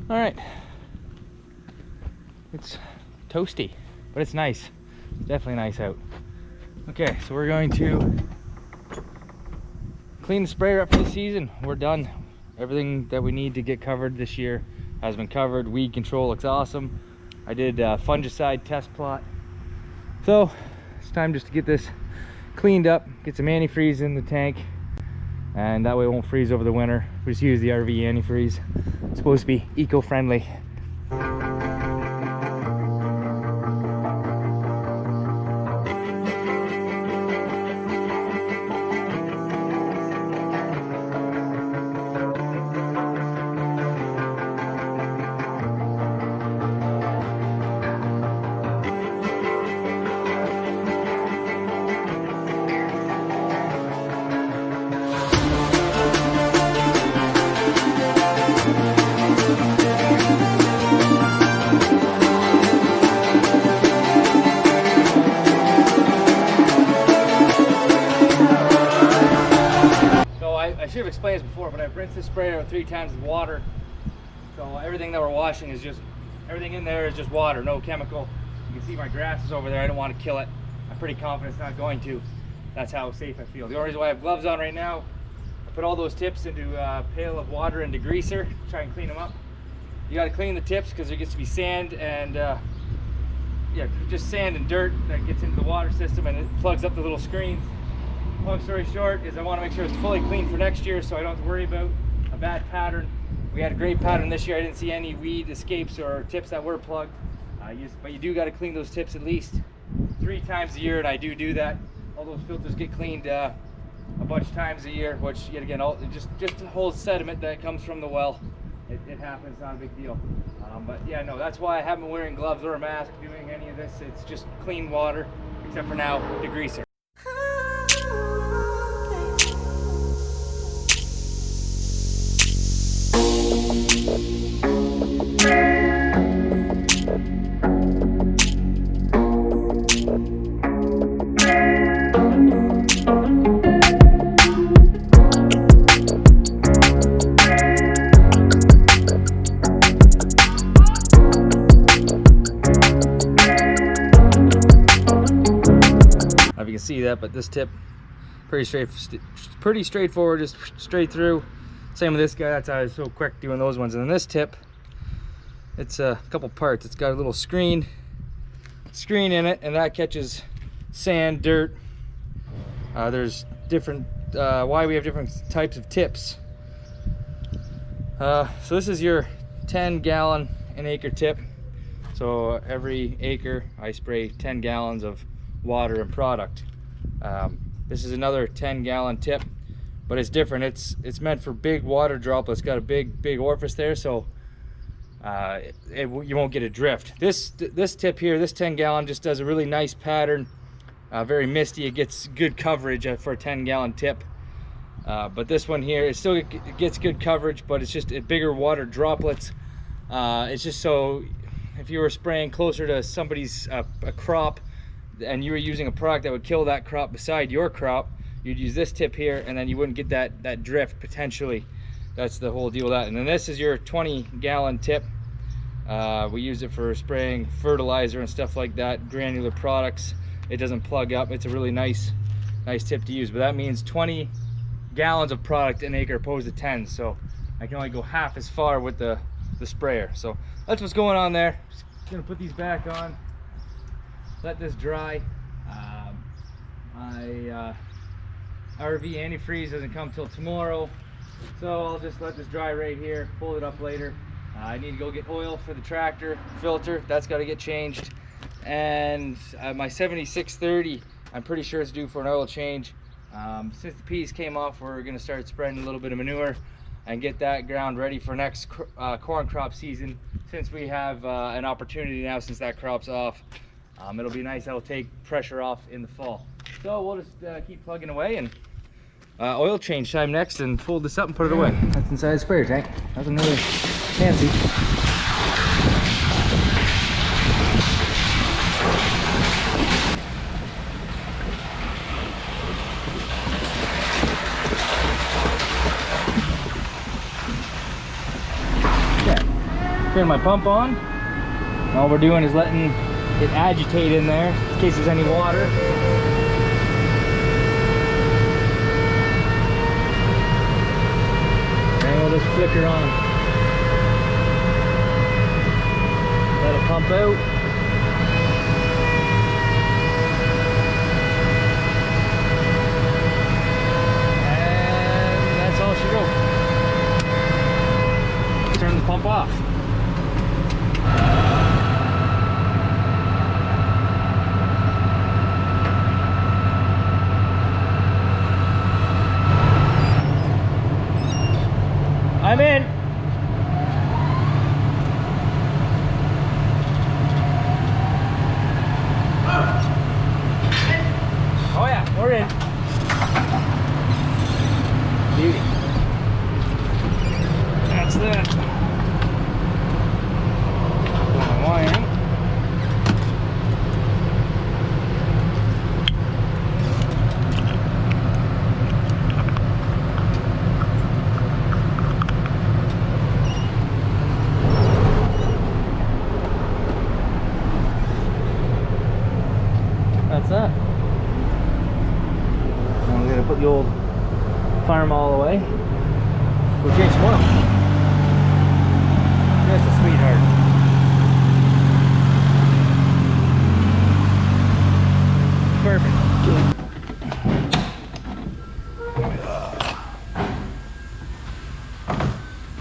All right. It's toasty, but it's nice. It's definitely nice out. Okay, so we're going to clean the sprayer up for the season. We're done. Everything that we need to get covered this year has been covered. Weed control looks awesome. I did a fungicide test plot. So it's time just to get this cleaned up, get some antifreeze in the tank, and that way it won't freeze over the winter. We just use the RV antifreeze. It's supposed to be eco-friendly. I should have explained this before, but I've rinsed the sprayer 3 times with water. So everything that we're washing is just, everything in there is just water, no chemical. You can see my grass is over there. I don't want to kill it. I'm pretty confident it's not going to. That's how safe I feel. The only reason why I have gloves on right now, I put all those tips into a pail of water and degreaser, try and clean them up. You got to clean the tips because there gets to be sand and yeah, just sand and dirt that gets into the water system and it plugs up the little screens. Long story short is I want to make sure it's fully clean for next year so I don't have to worry about a bad pattern. We had a great pattern this year. I didn't see any weed escapes or tips that were plugged. But you do got to clean those tips at least 3 times a year, and I do that. All those filters get cleaned a bunch of times a year, which yet again, just to hold sediment that comes from the well. It happens, not a big deal. But yeah, no, that's why I haven't been wearing gloves or a mask doing any of this. It's just clean water, except for now, degreaser. If you can see that, but this tip pretty straightforward, just straight through. Same with this guy. That's how I was so quick doing those ones. And then this tip, it's a couple parts. It's got a little screen in it, and that catches sand, dirt. There's different why we have different types of tips. So this is your 10 gallon an acre tip. So every acre I spray 10 gallons of water and product. This is another 10 gallon tip, but it's different. It's meant for big water droplets. Got a big orifice there, so you won't get a drift. This tip here, this 10 gallon, just does a really nice pattern. Very misty. It gets good coverage for a 10 gallon tip. But this one here, it still gets good coverage, but it's just bigger water droplets. It's just so if you were spraying closer to somebody's a crop, and you were using a product that would kill that crop beside your crop, you'd use this tip here, and then you wouldn't get that drift potentially. That's the whole deal with that. And then this is your 20 gallon tip. We use it for spraying fertilizer and stuff like that, granular products. It doesn't plug up. It's a really nice tip to use, but that means 20 gallons of product an acre opposed to 10, so I can only go half as far with the sprayer. So that's what's going on there. Just gonna put these back on, let this dry. My RV antifreeze doesn't come till tomorrow, so I'll just let this dry right here, fold it up later. I need to go get oil for the tractor filter. That's got to get changed. And my 7630, I'm pretty sure it's due for an oil change. Since the peas came off, we're going to start spreading a little bit of manure and get that ground ready for next corn crop season. Since we have an opportunity now, since that crop's off, it'll be nice. That'll take pressure off in the fall. So we'll just keep plugging away, and oil change time next, and fold this up and put it away. That's inside the sprayer tank. Nothing really fancy. Turn my pump on. All we're doing is letting it agitate in there in case there's any water. And we'll just flicker on. Let it pump out. And that's all she wrote. Turn the pump off. I'm in. Oh yeah, we're in. Beauty. That's that. Wiring. That's that. Now we're gonna put the old farm all away. We'll change some oil. That's a sweetheart. Perfect.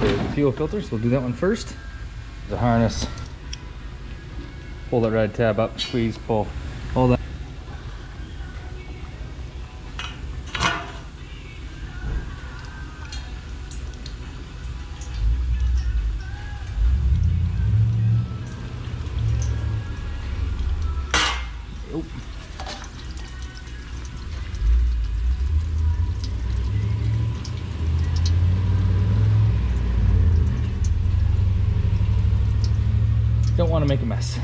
There's the fuel filter, so we'll do that one first. The harness. Pull that red tab up, squeeze, pull. Hold that. Oop. Don't want to make a mess.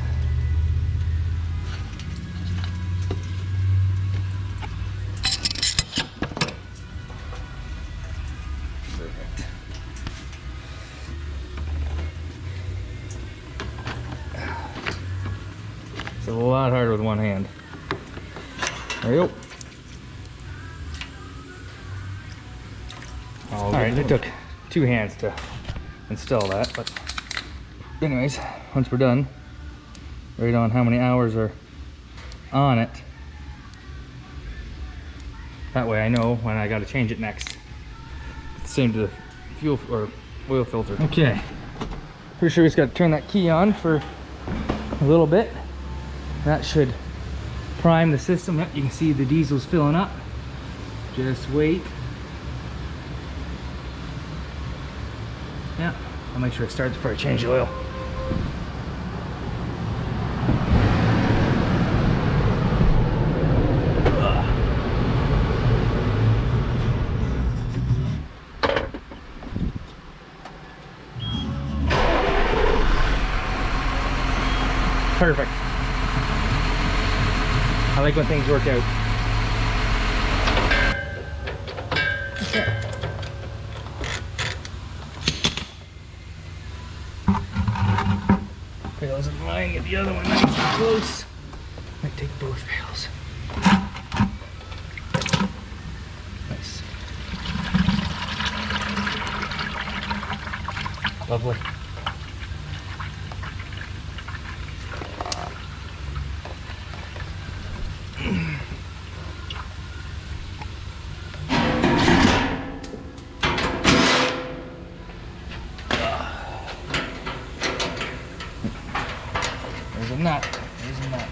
Perfect. It's a lot harder with one hand. There you go. All right, it took 2 hands to install that, but anyways, once we're done, right on how many hours are on it. That way I know when I gotta change it next. Same to the fuel or oil filter. Okay, pretty sure we just gotta turn that key on for a little bit. That should prime the system. Yep, you can see the diesel's filling up. Just wait. Yeah, I'll make sure it starts before I change the oil. Perfect. I like when things work out. Okay. Pails in line, get the other one nice and close. Might take both pails. Nice. Lovely. There's a nut. There's a nut.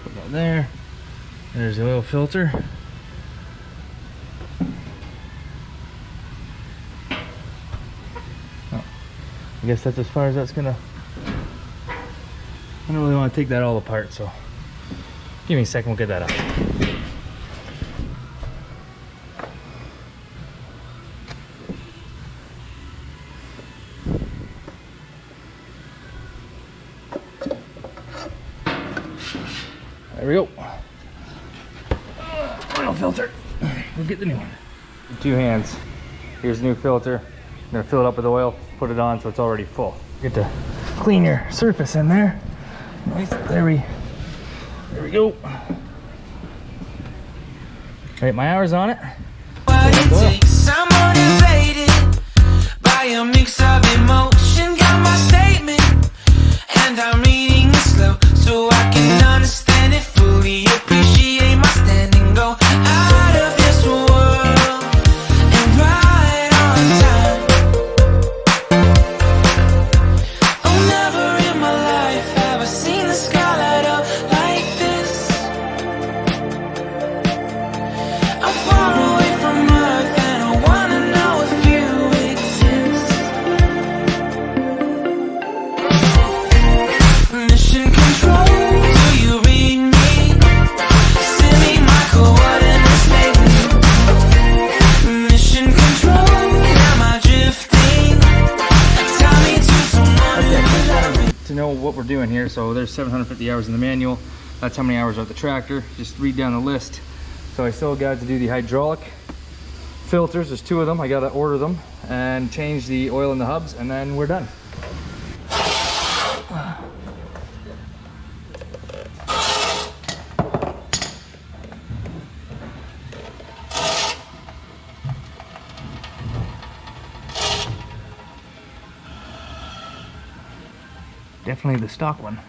Put that there. There's the oil filter. Oh, I guess that's as far as that's gonna. I don't really want to take that all apart, so give me a second, we'll get that out. There we go. Oil filter. We'll get the new one. 2 hands. Here's the new filter. I'm gonna fill it up with oil, put it on so it's already full. Get to clean your surface in there. Nice. There we go. Right, my hour's on it. I'm motivated by a mix of emotion. Got my statement, and I'm reading it slow so I can understand it fully. Appreciate my standing, go out of this world and right on time. Oh, never in my life have I seen the sky light up like this. I'm far away from Earth and I wanna know if you exist. Mission control, do you read me? Send me my coordinates lately. Mission control, am I drifting? Tell me to someone who loves me. To know what we're doing here, so there's 750 hours in the manual. That's how many hours are at the tractor. Just read down the list. So I still got to do the hydraulic filters. There's 2 of them. I got to order them and change the oil in the hubs, and then we're done. Definitely the stock one.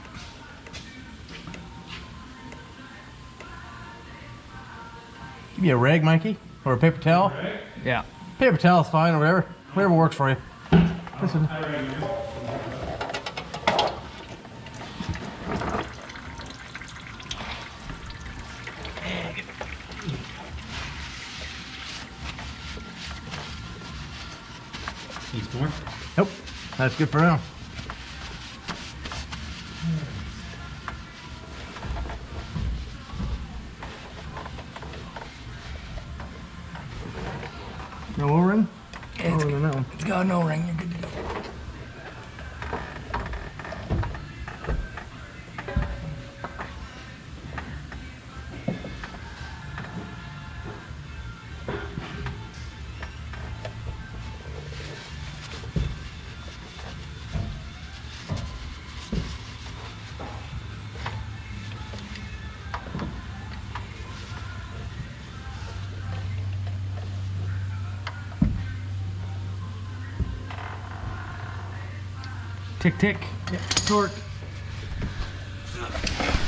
Give me a rag, Mikey, or a paper towel. Yeah. Paper towel is fine, or whatever works for you. Listen. Needs more? Nope, that's good for now. No O-ring? It's, No, no. it's got no ring. You're good to go. Tick tick. Yeah, torque.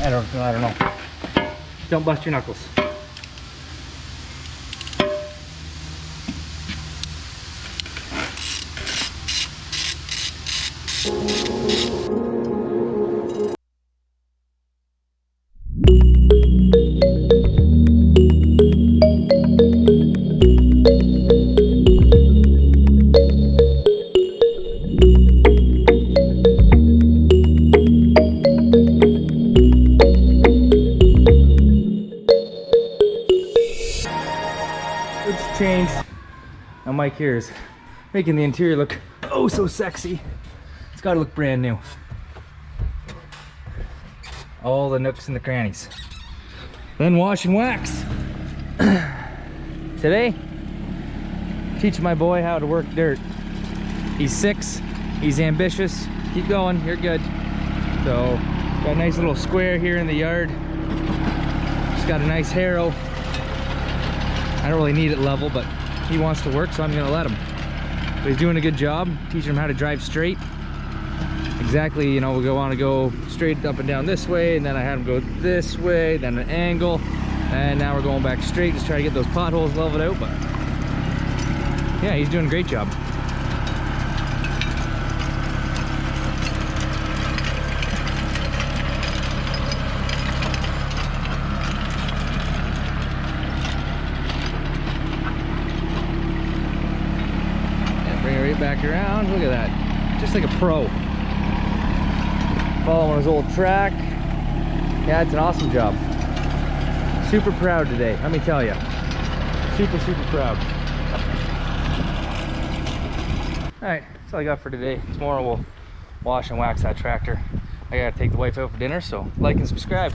I don't know. Don't bust your knuckles. It's changed. Now Mike here is making the interior look oh so sexy. It's got to look brand new. All the nooks and the crannies. Then wash and wax. Today, teaching my boy how to work dirt. He's 6, he's ambitious. Keep going, you're good. So, got a nice little square here in the yard. Just got a nice harrow. I don't really need it level, but he wants to work, so I'm gonna let him. But he's doing a good job, teaching him how to drive straight. Exactly, you know, we want to go straight up and down this way, and then I had him go this way, then an angle, and now we're going back straight, just try to get those potholes leveled out. But yeah, he's doing a great job. Yeah, bring it right back around. Look at that, just like a pro. Following his old track. Yeah, it's an awesome job. Super proud today, let me tell you. Super proud. All right, that's all I got for today. Tomorrow we'll wash and wax that tractor. I gotta take the wife out for dinner, so like and subscribe.